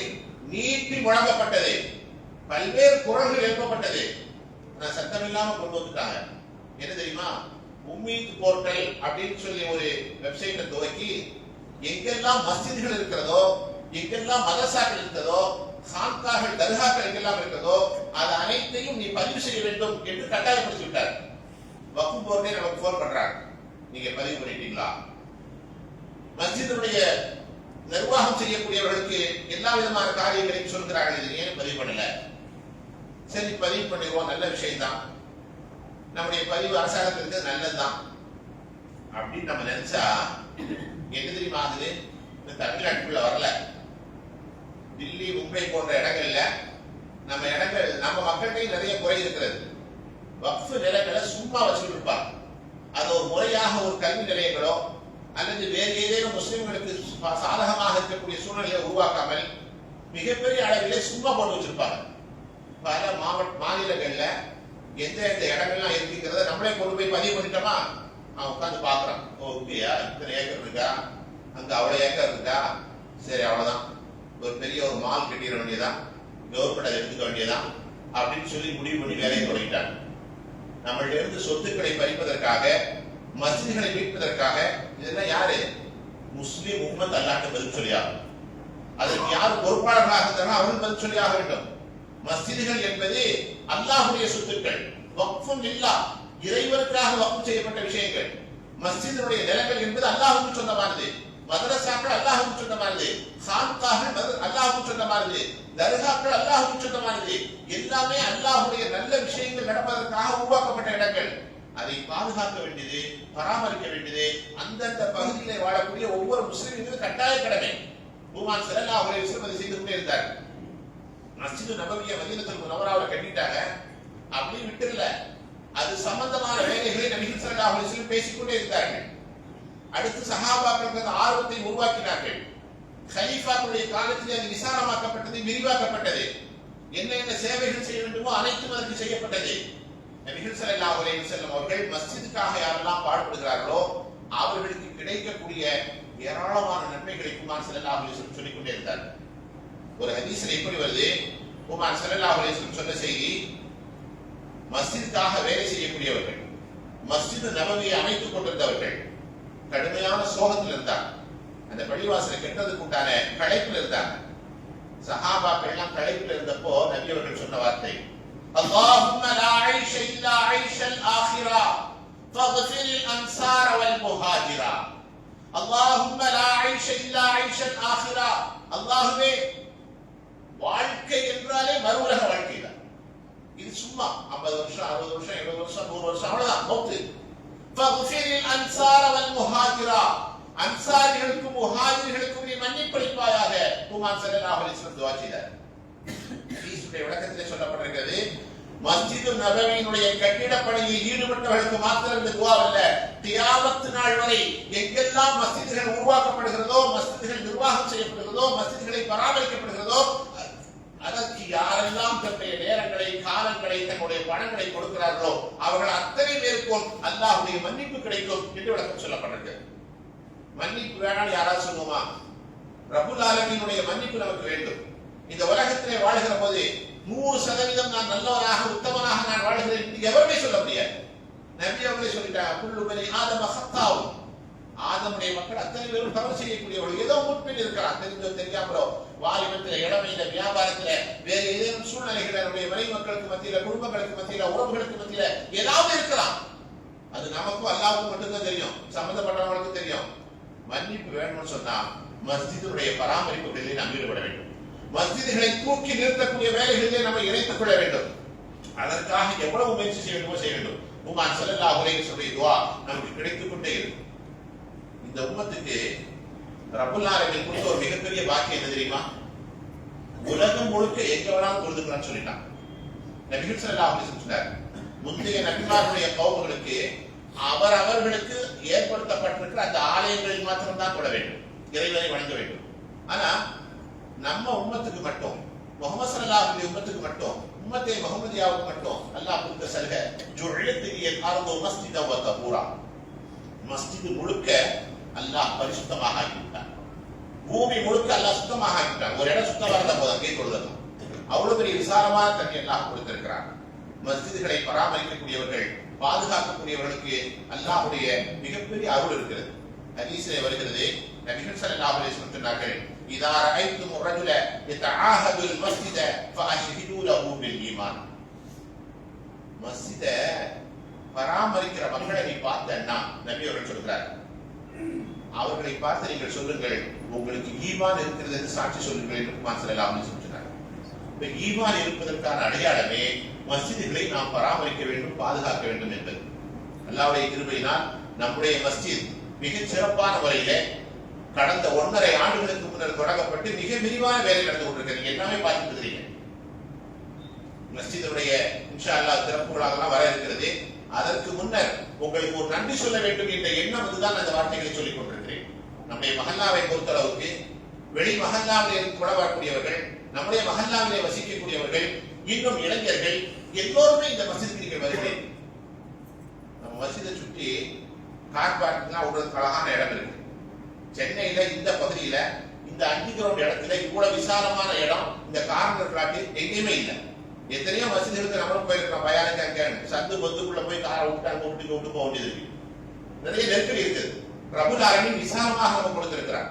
நீட்டி முழங்கப்பட்டது. பல்வேறு குரல்கள் எழுப்பப்பட்டது. ஆனா சட்டம் இல்லாம கொண்டு வந்துட்டாங்க. என்ன தெரியுமா? உம்மீத் போர்ட்டல் அப்படின்னு சொல்லி ஒரு வெப்சைட்டை துவக்கி எங்கெல்லாம் மஸ்ஜிதுகள் இருக்கிறதோ, எங்கெல்லாம் மதரசாக்கள் இருக்கிறதோ, சான்கார்கள் தர்காக்கள் எங்கெல்லாம் இருக்கிறதோ அது அனைத்தையும் நீ பதிவு செய்ய வேண்டும் என்று கட்டாயப்படுத்தி விட்டார். வக்ஃப் போர்டே நமக்கு போன் பண்றாங்க, நீங்க பதிவு பண்ணிட்டீங்களா? மஸ்ஜிதுடைய நிர்வாகம் செய்யக்கூடியவர்களுக்கு எல்லா விதமான காரியங்களையும் சொல்கிறார்கள், இது ஏன் பதிவு பண்ணல? சரி பதிவு பண்ணிடுவோம், நல்ல விஷயம் தான், நம்முடைய பதிவு அரசாங்கத்திற்கு நல்லதுதான் அப்படின்னு நம்ம நினைச்சா என்ன தெரியுமா ஆகுது? இந்த தமிழ்நாட்டுக்குள்ள வரல, தில்லி மும்பை போன்ற இடங்கள்ல நம்ம இடங்கள், நம்ம மக்கள்கிட்ட நிறைய குறை இருக்கிறது. வக்ஃப் நிலங்களை சும்மா வச்சுட்டு இருப்பாங்க. அது ஒரு முறையாக ஒரு கல்வி நிலையங்களோ அல்லது வேறு ஏதேனும் முஸ்லிம்களுக்கு சாதகமாக இருக்கக்கூடிய சூழ்நிலையை உருவாக்காமல் மிகப்பெரிய அளவிலே சும்மா போட்டு வச்சிருப்பாங்க. பல மாநிலங்கள்ல எந்த எந்த இடங்கள்லாம் இருக்குங்கிறத நம்மளே கொண்டு போய் பதிவு பண்ணிட்டோமா, அவன் உட்காந்து பாக்குறான். ஓ சொத்துக்கையா, இத்தனை ஏக்கர் இருக்கா, அங்க அவ்வளவு ஏக்கர் இருக்கா, சரி அவ்வளவுதான், ஒரு பெரிய ஒரு மால் கட்டிட வேண்டியதான், கவர்மெண்ட் அதை எடுத்துக்க வேண்டியதான் அப்படின்னு சொல்லி முடிவு பண்ணி வேலையை தொடங்கிட்டாங்க. நம்மள்ட்ட இருந்து சொத்துக்களை பறிப்பதற்காக, மஸ்ஜிதுகளை மீட்பதற்காக, இதெல்லாம் யாரு? முஸ்லிம் உம்மத் அல்லாஹ்க்கு பதில் சொல்லியாகும். அதற்கு யார் பொறுப்பாளர்களாக இருந்தாலும் அவர்கள் பதில் சொல்லியாக வேண்டும். மஸ்ஜிதுகள் என்பது அல்லாஹ்வுடைய சொத்துக்கள், வக்ஃபுன் லில்லாஹ், இறைவனுக்காக வக்ஃப் செய்யப்பட்ட விஷயங்கள். மஸ்ஜிதுடைய நிலங்கள் என்பது அல்லாஹ்வுக்கு சொந்தமானது, மதரசாக்கள் அல்லாஹ்வுக்கு சொந்தமானது, கான்காகள் அல்லாஹ்வுக்கு சொந்தமானது, தர்காக்கள் அல்லாஹ்வுக்கு சொந்தமானது. எல்லாமே அல்லாஹ்வுடைய நல்ல விஷயங்கள் நடப்பதற்காக உருவாக்கப்பட்ட இடங்கள். அதை பாதுகாக்க வேண்டியது, பராமரிக்க வேண்டியது அந்தந்த பகுதியிலே வாழக்கூடிய ஒவ்வொரு முஸ்லிமுக்கும் கட்டாய கடமை. பெருமானார் ஸல்லல்லாஹு அலைஹி வஸல்லம் அதை செய்து கொண்டே இருந்தார். மஸ்ஜிது நபவியை மதீனத்துல் முனவ்வராவுல கட்டிட்டாங்க, அப்படி விட்டுல அது சம்பந்தமான வேலைகளை நபிகள் ஸல்லல்லாஹு அலைஹி வஸல்லம் பேசிக்கொண்டே இருந்தார்கள். அடுத்து சஹாபாக்கள் ஆர்வத்தை உருவாக்கினார்கள். கலீஃபாக்களுடைய காலத்தில் அது விசாலமாக்கப்பட்டது, விரிவாக்கப்பட்டது. என்ன சேவைகள் செய்ய வேண்டுமோ அனைத்தும் அதற்கு செய்யப்பட்டது. நபிகள் ஸல்லல்லாஹு அலைஹி வஸல்லம் அவர்கள் மஸ்ஜிதுக்காக யாரெல்லாம் பாடுபடுகிறார்களோ அவர்களுக்கு கிடைக்கக்கூடிய ஏராளமான நன்மைகளை பெருமானார் ஸல்லல்லாஹு அலைஹி வஸல்லம் சொல்லிக் கொண்டே இருந்தார். ஒரு ஹதீஸ்ல இப்படி வருது, பெருமானார் ஸல்லல்லாஹு அலைஹி வஸல்லம் சொன்ன செய்தி, மஸ்ஜிதுக்காக வேலை செய்யக்கூடியவர்கள், மஸ்ஜித் நபவியை அமைத்துக் கொண்டிருந்தவர்கள் கடுமையான சோகத்தில் இருந்தாங்க. அந்த பள்ளிவாசலை கெட்டதுக்கு உண்டான களைப்பில் இருந்தாங்க. சஹாபாக்கள் எல்லாம் களைப்பில் இருந்தப்போ நபி அவர்கள் சொன்ன வார்த்தை, اللهم لا عيش إلا عيش الآخرة فاغفر الأنصار والمهاجرة. اللهم لا عيش إلا عيش الآخرة. அல்லாஹ்வே, வாழ்க்கை என்றாலே மறுவுலக வாழ்க்கை தான். இது சும்மா 50 வருஷம் 60 வருஷம் 70 வருஷம் 100 வருஷம் அவ்வளவுதான் மௌத்து. فاغفر الأنصار والمهاجرة. அன்சாரிகளுக்கும் முஹாஜிர்களுக்கும் நீ மன்னிப்பளிப்பாயாக. பெருமானார் ஸல்லல்லாஹு அலைஹி வஸல்லம் துஆ செய்தார். ஹதீஸுடைய விளக்கத்திலே சொல்லப்பட்டிருக்கிறது, மஸ்ஜிது நபவியினுடைய கட்டிடப் பணியில் ஈடுபட்டவர்களுக்கு மாத்திரம் இந்த துஆ அல்ல, கியாமத் நாள் வரை எங்கெல்லாம் மஸ்ஜிதுகள் உருவாக்கப்படுகிறதோ, மஸ்ஜிதுகள் நிர்வாகம் செய்யப்படுகிறதோ, மஸ்ஜிதுகளை பராமரிக்கப்படுகிறதோ, அதற்கு யாரெல்லாம் தன்னுடைய நேரங்களை, காலங்களை, தன்னுடைய பணங்களை கொடுக்கிறார்களோ அவர்கள் அத்தனை பேருக்கும் அல்லாஹ்வுடைய மன்னிப்பு கிடைக்கும் என்று விளக்கம் சொல்லப்பட்டிருக்கிறது. மன்னிப்பு வேணாம் யாராவது சொல்லுமா? ரப்புல் ஆலமீனுடைய மன்னிப்பு நமக்கு வேண்டும். இந்த உலகத்திலே வாழ்கிற போது 100% நான் நல்லவனாக உத்தமனாக நான் வாழ்கிறேன் என்று எவருமே சொல்ல முடியாது. நபி அவர்களே சொல்லிட்டாங்க, குல்லு பனி ஆதம ஹத்தாவு. ஆதமுடைய மக்கள் அத்தனை பேரும் தவறு செய்யக்கூடியவர்கள். ஏதோ முன்பின் இருக்கலாம், தெரிஞ்சோ தெரியாமலோ, வாலிபத்தில், இளமையில, வியாபாரத்துல, வேற ஏதேனும் சூழ்நிலைகள் நம்முடைய மனைவி மக்களுக்கு மத்தியில, குடும்பங்களுக்கு மத்தியில, உறவுகளுக்கு மத்தியில ஏதாவது இருக்கலாம். அது நமக்கும் அல்லாஹ்வுக்கும் மட்டும்தான் தெரியும், சம்பந்தப்பட்டவங்களுக்கு தெரியும். மன்னிப்பு வேணும்னு சொன்னா மஸ்ஜிதுடைய பராமரிப்புகளிலே நாம் ஈடுபட வேண்டும். மஸ்ஜிதுகளை தூக்கி நிறுத்தக்கூடிய வேலைகளிலே நம்ம இணைத்துக் கொள்ள வேண்டும். அதற்காக எவ்வளவு முயற்சி செய்ய வேண்டுமோ செய்ய வேண்டும். பெருமானார் ஸல்லல்லாஹு அலைஹி வஸல்லம் துஆ நமக்கு கிடைத்துக் கொண்டே இருக்கும். இந்த உம்மத்துக்கு ரப்புல் ஆலமீன் கொடுத்த ஒரு மிகப்பெரிய பாக்கியம் என்ன தெரியுமா? உலகம் முழுக்க எங்க வேணாலும் தொழுதுக்கலாம்னு சொல்லிட்டான். நபிகள் ஸல்லல்லாஹு அலைஹி வஸல்லம் சொன்னார், முந்தைய நபிமார்களுடைய கௌமுகளுக்கு அவர்களுக்கு ஏற்படுத்தப்பட்டிருக்கிற அந்த ஆலயங்களில் மாத்திரம் தான் தொழ வேண்டும், இறைவனை வணங்க வேண்டும். ஆனா நம்ம உம்மத்துக்கு மட்டும், முஹம்மது ஸல்லல்லாஹு அலைஹி உம்மத்துக்கு மட்டும், உம்மத்தே முஹம்மதியாவுக்கு மட்டும் அல்லாஹ் கொடுத்த சலுகை, ஜுஇலத்தில் அர்து மஸ்ஜிதன் வ தஹூரா. மஸ்ஜித் முழுக்க அல்லாஹ் பரிசுத்தமாக ஆக்கிவிட்டான். பூமி முழுக்க அல்லாஹ் சுத்தமாக ஆக்கிவிட்டான். ஒரு இடம் சுத்தமாக இருந்தா போதும், அங்கே தொழுதலாம். அவ்வளவு பெரிய விசாலமான தன்மை அல்லாஹ் கொடுத்திருக்கிறான். மஸ்ஜிதுகளை பராமரிக்கக்கூடியவர்கள், பாதுகாக்கக்கூடியவர்களுக்கு அல்லாஹ்வுடைய மிகப்பெரிய அருள் இருக்கிறது. ஹதீஸிலே வருகிறது, நபிகள் ஸல்லல்லாஹு அலைஹி வஸல்லம் சொன்னார்கள், இதா ரஅய்தும் الرجل يتعاهد المسجد فاشهدوا له بالايمان. மஸ்ஜிதை பராமரிக்கிற மக்களை நீ பார்த்தன்னா, நபி அவர்கள் சொல்கிறார், அவர்களை பார்த்து நீங்கள் சொல்லுங்கள், உங்களுக்கு ஈமான் இருக்கிறது என்று சாட்சி சொல்லுங்கள் என்று பெருமானார் ஸல்லல்லாஹு அலைஹி வஸல்லம் சொன்னார். இப்ப ஈமான் இருப்பதற்கான அடையாளமே மஸ்ஜிதுகளை நாம் பராமரிக்க வேண்டும், பாதுகாக்க வேண்டும் என்பது. அல்லாஹ்வுடைய கிருபையினால் நம்முடைய மஸ்ஜித் மிகச் சிறப்பான முறையில கடந்த 1.5 ஆண்டுகளுக்கு முன்னர் தொடங்கப்பட்டு மிக விரிவான வேலை நடந்து கொண்டிருக்கிறது. எல்லாமே பார்த்துட்டு இருக்கிறீங்க. மஸ்ஜிதுடைய இன்ஷா அல்லாஹ் திறப்பு விழாவெல்லாம் வர இருக்கிறது. அதற்கு முன்னர் உங்களுக்கு ஒரு நன்றி சொல்ல வேண்டும் என்ற எண்ணம் வந்துதான் அந்த வார்த்தைகளை சொல்லிக் கொண்டிருக்கிறேன். நம்முடைய மஹல்லாவை பொறுத்தளவுக்கு வெளி மஹல்லாவிலே வரக்கூடியவர்கள், நம்முடைய மஹல்லாவிலே வசிக்கக்கூடியவர்கள், இன்னும் இளைஞர்கள் எல்லோருமே இந்த மஸ்ஜிதுக்கு நீங்கள் வருகிறேன். நம்ம மஸ்ஜிதை சுற்றி கார் பார்க்கிங்லாம் விடுறதுக்கு அழகான இடம் இருக்கு. சென்னையில இந்த பகுதியில இந்த 5 கிரவுண்ட் இடத்துல இவ்வளவு விசாலமான இடம் இந்த கார்னர் பிளாட் எங்கேயுமே இல்லை. எத்தனையோ மசீதுகளுக்கு நம்மளும் போயிருக்கோம். பயானுக்கு சந்து பந்துக்குள்ள போய் காரை விட்டு போக வேண்டியது இருக்கு. நிறைய நெருக்கடி இருக்குது. ரப்புல் ஆலமீன் விசாலமாக நம்ம கொடுத்திருக்கிறார்.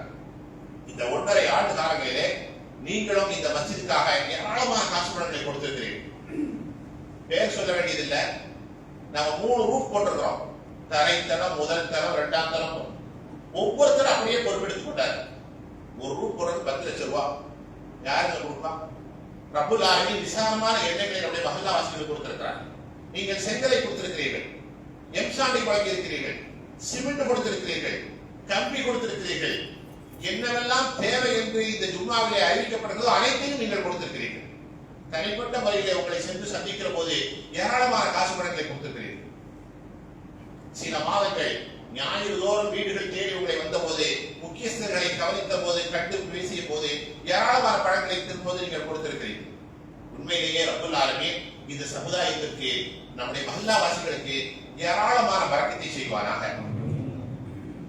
இந்த 1.5 ஆண்டு காலங்களிலே நீங்களும் இந்த மஸ்ஜிதுக்காக ஏராளமான காசு பணங்களை கொடுத்திருக்கிறீர்கள். பேர் சொல்ல வேண்டியதில்லை. நம்ம 3 ரூஃப் போட்டிருக்கிறோம். தரைத்தளம், முதல் தளம், 2ஆம் தளம். ஒவ்வொருத்தரும் அப்படியே பொறுப்பெடுத்துக் கொண்டாரு. ஒரு ரூஃப் போடுறது 10 லட்சம் ரூபாய். யாருங்க கொடுப்பா? ரப்புல் ஆலமீன் விசாலமான எண்ணங்களை நம்முடைய மஹல்லாவாசிகளுக்கு கொடுத்திருக்கிறார். நீங்கள் செங்கலை கொடுத்திருக்கிறீர்கள், எம்சாண்டை வழங்கி இருக்கிறீர்கள், சிமெண்ட் கொடுத்திருக்கிறீர்கள், கம்பி கொடுத்திருக்கிறீர்கள். என்னவெல்லாம் தேவை என்று இந்த ஜும்மாவிலே அறிவிக்கப்படுகிறதோ அனைத்தையும் நீங்கள் கொடுத்திருக்கிறீர்கள். தனிப்பட்ட முறையிலே உங்களை சென்று சந்திக்கிற போது ஏராளமான காசு பணங்களை கொடுத்திருக்கிறீர்கள். சில மாதங்கள் ஞாயிறு தோறும் வீடுகள் தேடி உங்களை வந்த போது, முக்கியஸ்தர்களை கவனித்த போது, கட்டு பேசிய போது ஏராளமான பணங்களை திரும்போது நீங்கள் கொடுத்திருக்கிறீர்கள். உண்மையிலேயே ரப்புல் ஆலமீன் இந்த சமுதாயத்திற்கு, நம்முடைய மஹல்லாவாசிகளுக்கு ஏராளமான பரக்கத்தை செய்வானாக.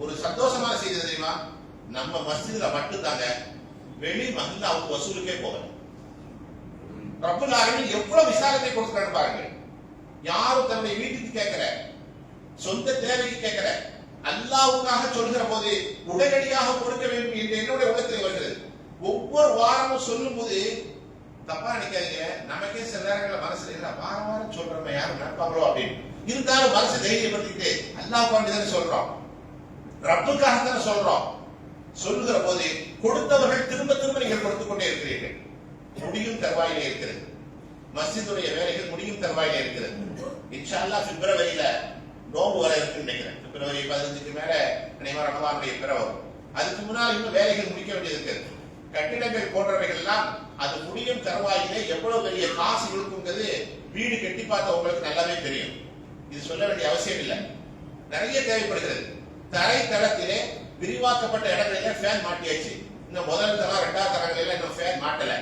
ஒரு சந்தோஷமான செய்தி தெரியுமா? நம்ம மஸ்ஜிதுல மட்டும்தாங்க வெளி மஹல்லாவுக்கு வசூலுக்கே போகல. ரப்புல் ஆலமீன் எவ்வளவு விசாலத்தை கொடுக்கிறான்னு பாருங்க. யாரும் தன்னுடைய வீட்டுக்கு கேட்கல, சொந்த தேவைக்கு கேட்கல, அல்லாஹ்வுக்காக சொல்கிற போது உடனடியாக கொடுக்க வேண்டும் என்று என்னுடைய உள்ளத்தில் வருகிறது. ஒவ்வொரு வாரமும் சொல்லும் போது தப்பா நினைக்காதீங்க. நமக்கே சில நேரங்களில் மனசுல இல்ல, வாரம் வாரம் சொல்றோம் யாரும் நினைப்பாங்களோ அப்படின்னு இருந்தாலும் மனசு தைரியப்படுத்திட்டு அல்லாஹ்வுக்காண்டி தானே சொல்றோம், ரப்புக்காக தானே சொல்றோம். சொல்லுகிற போது கொடுத்தவர்கள் திரும்ப திரும்ப நீங்கள் கொடுத்துக் கொண்டே இருக்கிறீர்கள். முடியும் தருவாயிலே இருக்கிறது. மஸ்ஜிதுடைய வேலைகள் முடியும் தருவாயிலே இருக்கிறது. இன்ஷா அல்லாஹ் பிப்ரவரியில நோம்பு வர இருக்குன்னு நினைக்கிறேன். பிப்ரவரி 15க்கு மேல நினைவா ரமலானுடைய பிற வரும். அதுக்கு முன்னால் இன்னும் வேலைகள் முடிக்க வேண்டியது இருக்கிறது. கட்டிடங்கள் போன்றவைகள் எல்லாம் அது முடியும் தருவாயிலே எவ்வளவு பெரிய காசு இருக்குங்கிறது வீடு கட்டி பார்த்த உங்களுக்கு நல்லாவே தெரியும். இது சொல்ல வேண்டிய அவசியம் இல்லை. நிறைய தேவைப்படுகிறது. தரை தளத்திலே விரிவாக்கப்பட்ட இடங்களில ஃபேன் மாட்டியாச்சு. இன்னும் முதல் தரம் 2ஆம் தரங்களில இன்னும் ஃபேன் மாட்டல.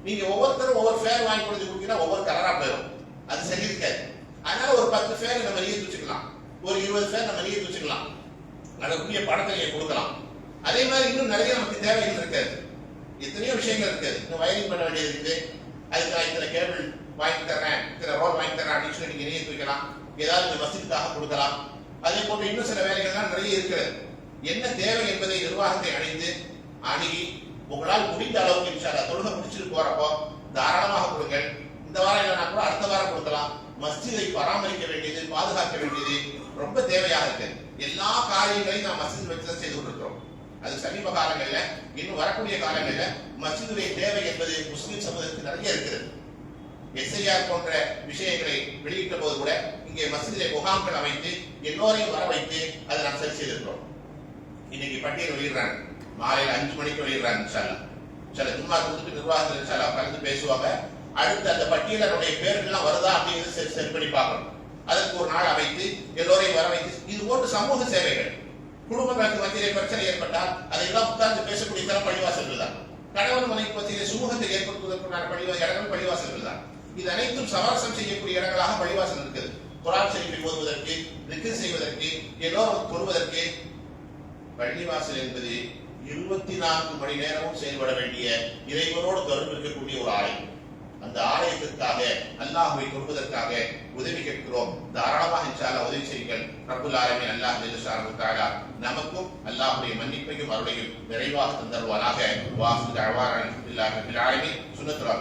நீங்க ஒவ்வொருத்தரும் ஒவ்வொரு ஃபேன் வாங்கி கொடுத்து கொடுத்தீங்கன்னா ஒவ்வொரு கலரா போயிடும். அது சரி இருக்காது. அதனால ஒரு 10 ஃபேன் நம்ம நீர் வச்சுக்கலாம், ஒரு 20 ஃபேன் நம்ம நீர் வச்சுக்கலாம். அதற்குரிய பணத்தை நீங்க கொடுக்கலாம். அதே மாதிரி இன்னும் நிறைய நமக்கு தேவைகள் இருக்காது. எத்தனையோ விஷயங்கள் இருக்காது. இன்னும் வயரிங் பண்ண வேண்டியது இருக்குது. அதுக்கு நான் இத்தனை கேபிள் வாங்கி தர்றேன், இத்தனை ரோல் வாங்கி தர்றேன் அப்படின்னு சொல்லி நீங்க நீர் வைக்கலாம். ஏதாவது இந்த மஸ்ஜிதுக்காக கொடுக்கலாம். அதே போன்று இன்னும் சில வேலைகள்லாம் நிறைய இருக்கிறது. என்ன தேவை என்பதை நிர்வாகத்தை அணுகி உங்களால் முடிந்த அளவுக்கு இன்ஷா அல்லாஹ் தொழுகை முடிச்சுட்டு போறப்போ தாராளமாக கொடுங்கள். இந்த வாரம் இல்லைனா கூட அடுத்த வாரம் கொடுக்கலாம். மஸ்ஜிதை பராமரிக்க வேண்டியது, பாதுகாக்க வேண்டியது ரொம்ப தேவையாக இருக்கு. எல்லா காரியங்களையும் நாம் மஸ்ஜித் வச்சுதான் செய்து கொண்டிருக்கிறோம். அது சமீப காலங்கள்ல, இன்னும் வரக்கூடிய காலங்கள்ல மஸ்ஜிதுடைய தேவை என்பது முஸ்லிம் சமூகத்துக்கு நிறைய இருக்கிறது. எஸ்ஐஆர் போன்ற விஷயங்களை வெளியிட்ட போது கூட இங்கே மஸ்ஜிதிலே முகாம்கள் அமைத்து எல்லோரையும் வர வைத்து அதை நாம் சரி செய்திருக்கிறோம். இன்னைக்கு பட்டியல் வெளியிடுறாங்க, மாலையில் 5 மணிக்கு வெளியிடுறாங்க. இன்ஷா அல்லாஹ் சில ஜும்மா கொடுத்துட்டு நிர்வாகத்தில் இன்ஷா அல்லாஹ் கலந்து பேசுவாங்க. அடுத்து அந்த பட்டியல நம்முடைய பேர்கள்லாம் வருதா அப்படிங்கிறது சரி பண்ணி பார்க்கணும். அதற்கு ஒரு நாள் அமைத்து எல்லோரையும் வர வைத்து இது போன்ற சமூக சேவைகள், குடும்பங்களுக்கு மத்தியிலே பிரச்சனை ஏற்பட்டால் அதையெல்லாம் உட்கார்ந்து பேசக்கூடிய தரம் பள்ளிவாசல்கள் தான். கணவன் மனைவி மத்தியிலே சுமூகத்தை ஏற்படுத்துவதற்கான இடங்கள் பள்ளிவாசல்கள் தான். இது அனைத்தும் சமரசம் செய்யக்கூடிய இடங்களாக பள்ளிவாசல் இருக்குது. குர்ஆன் ஷரீஃபை ஓதுவதற்கு, திக்ர் செய்வதற்கு, எல்லோரும் தொழுவதற்கு பள்ளிவாசல் என்பது 24 மணி நேரமும் செயல்பட வேண்டிய இறைவனோடு தொடர்பு இருக்கக்கூடிய ஒரு ஆலயம். அந்த ஆலயத்திற்காக அல்லாஹ்வை தொழுவதற்காக உதவி கேட்கிறோம். தாராளமாக இன்ஷா அல்லாஹ் உதவி செய்யுங்கள். ரப்புல் ஆலமீன் அல்லாஹ் ஜல்ல ஷானஹு நமக்கும் அல்லாஹ்வுடைய மன்னிப்பையும் அருளையும் நிறைவாக தந்தருவானாக. வாஹிரு தஅவானா அல்ஹம்துலில்லாஹி ரப்பில் ஆலமீன். சுன்னத்துல்